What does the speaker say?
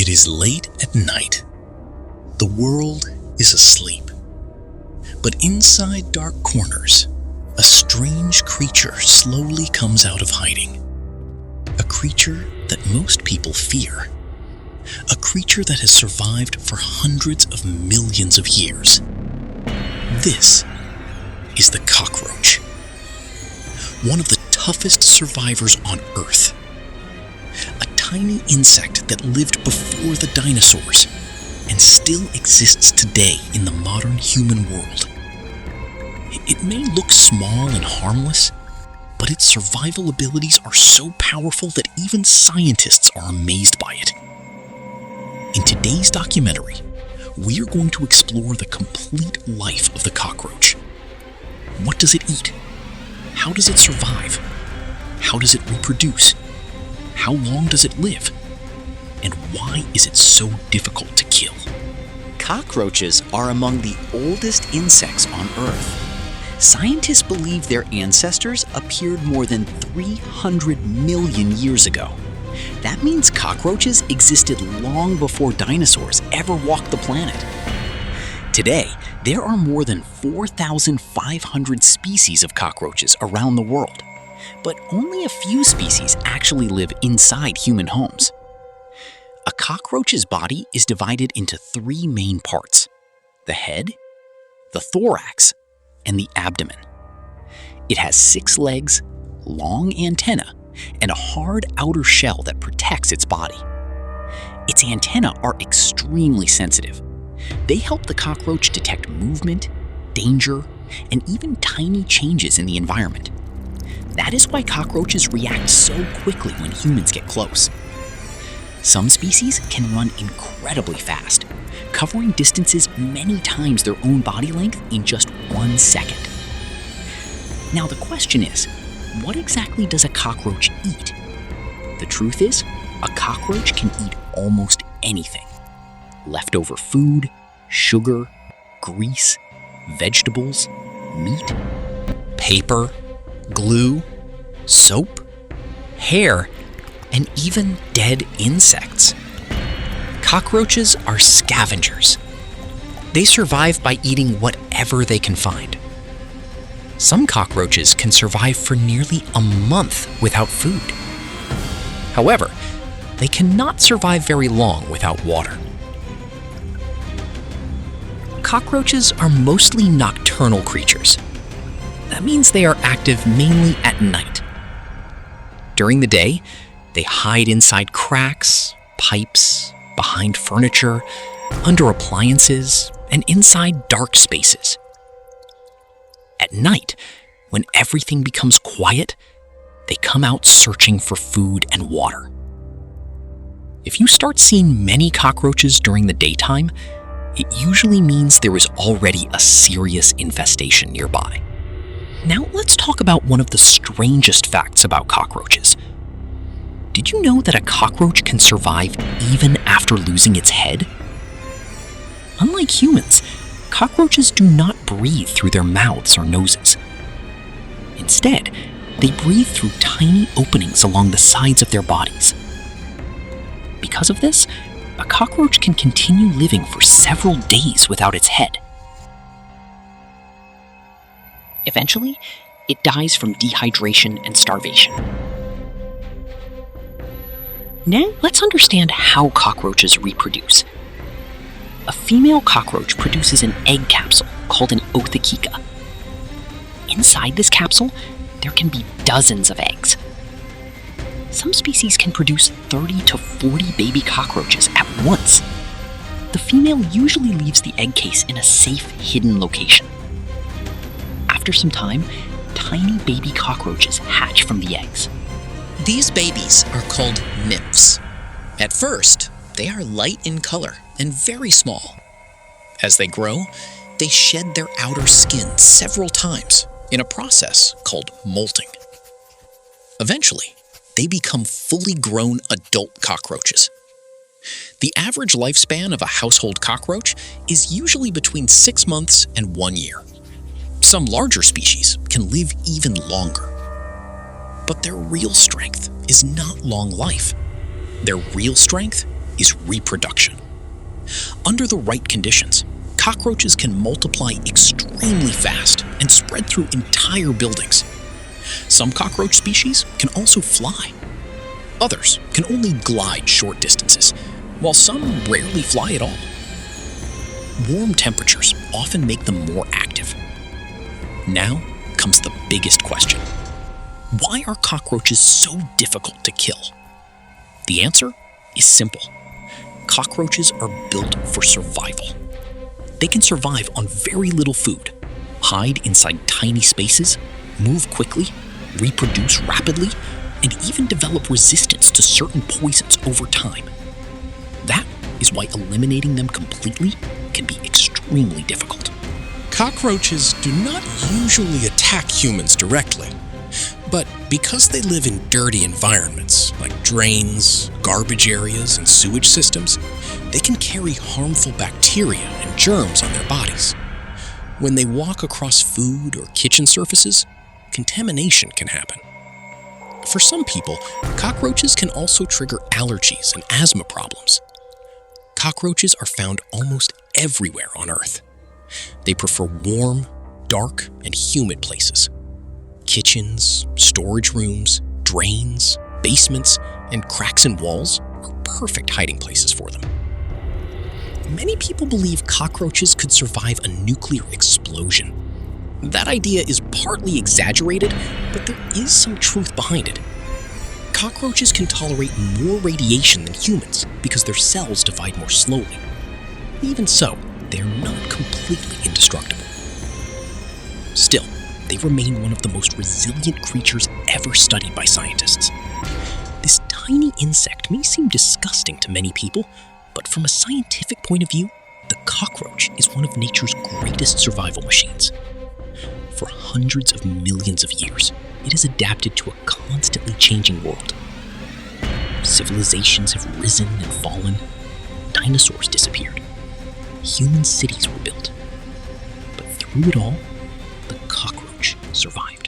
It is late at night. The world is asleep. But inside dark corners, a strange creature slowly comes out of hiding. A creature that most people fear. A creature that has survived for hundreds of millions of years. This is the cockroach. One of the toughest survivors on Earth. A tiny insect that lived before the dinosaurs and still exists today in the modern human world. It may look small and harmless, but its survival abilities are so powerful that even scientists are amazed by it. In today's documentary, we are going to explore the complete life of the cockroach. What does it eat? How does it survive? How does it reproduce? How long does it live? And why is it so difficult to kill? Cockroaches are among the oldest insects on Earth. Scientists believe their ancestors appeared more than 300 million years ago. That means cockroaches existed long before dinosaurs ever walked the planet. Today, there are more than 4,500 species of cockroaches around the world, but only a few species actually live inside human homes. A cockroach's body is divided into three main parts: the head, the thorax, and the abdomen. It has 6 legs, long antennae, and a hard outer shell that protects its body. Its antennae are extremely sensitive. They help the cockroach detect movement, danger, and even tiny changes in the environment. That is why cockroaches react so quickly when humans get close. Some species can run incredibly fast, covering distances many times their own body length in just 1 second. Now the question is, what exactly does a cockroach eat? The truth is, a cockroach can eat almost anything. Leftover food, sugar, grease, vegetables, meat, paper, glue, soap, hair, and even dead insects. Cockroaches are scavengers. They survive by eating whatever they can find. Some cockroaches can survive for nearly a month without food. However, they cannot survive very long without water. Cockroaches are mostly nocturnal creatures. That means they are active mainly at night. During the day, they hide inside cracks, pipes, behind furniture, under appliances, and inside dark spaces. At night, when everything becomes quiet, they come out searching for food and water. If you start seeing many cockroaches during the daytime, it usually means there is already a serious infestation nearby. Now let's talk about one of the strangest facts about cockroaches. Did you know that a cockroach can survive even after losing its head? Unlike humans, cockroaches do not breathe through their mouths or noses. Instead, they breathe through tiny openings along the sides of their bodies. Because of this, a cockroach can continue living for several days without its head. Eventually, it dies from dehydration and starvation. Now, let's understand how cockroaches reproduce. A female cockroach produces an egg capsule called an ootheca. Inside this capsule, there can be dozens of eggs. Some species can produce 30 to 40 baby cockroaches at once. The female usually leaves the egg case in a safe, hidden location. After some time, tiny baby cockroaches hatch from the eggs. These babies are called nymphs. At first, they are light in color and very small. As they grow, they shed their outer skin several times in a process called molting. Eventually, they become fully grown adult cockroaches. The average lifespan of a household cockroach is usually between 6 months and 1 year. Some larger species can live even longer. But their real strength is not long life. Their real strength is reproduction. Under the right conditions, cockroaches can multiply extremely fast and spread through entire buildings. Some cockroach species can also fly. Others can only glide short distances, while some rarely fly at all. Warm temperatures often make them more active. Now comes the biggest question. Why are cockroaches so difficult to kill? The answer is simple. Cockroaches are built for survival. They can survive on very little food, hide inside tiny spaces, move quickly, reproduce rapidly, and even develop resistance to certain poisons over time. That is why eliminating them completely can be extremely difficult. Cockroaches do not usually attack humans directly, but because they live in dirty environments like drains, garbage areas, and sewage systems, they can carry harmful bacteria and germs on their bodies. When they walk across food or kitchen surfaces, contamination can happen. For some people, cockroaches can also trigger allergies and asthma problems. Cockroaches are found almost everywhere on Earth. They prefer warm, dark, and humid places. Kitchens, storage rooms, drains, basements, and cracks in walls are perfect hiding places for them. Many people believe cockroaches could survive a nuclear explosion. That idea is partly exaggerated, but there is some truth behind it. Cockroaches can tolerate more radiation than humans because their cells divide more slowly. Even so, they are not completely indestructible. Still, they remain one of the most resilient creatures ever studied by scientists. This tiny insect may seem disgusting to many people, but from a scientific point of view, the cockroach is one of nature's greatest survival machines. For hundreds of millions of years, it has adapted to a constantly changing world. Civilizations have risen and fallen. Dinosaurs disappeared. Human cities were built. But through it all, the cockroach survived.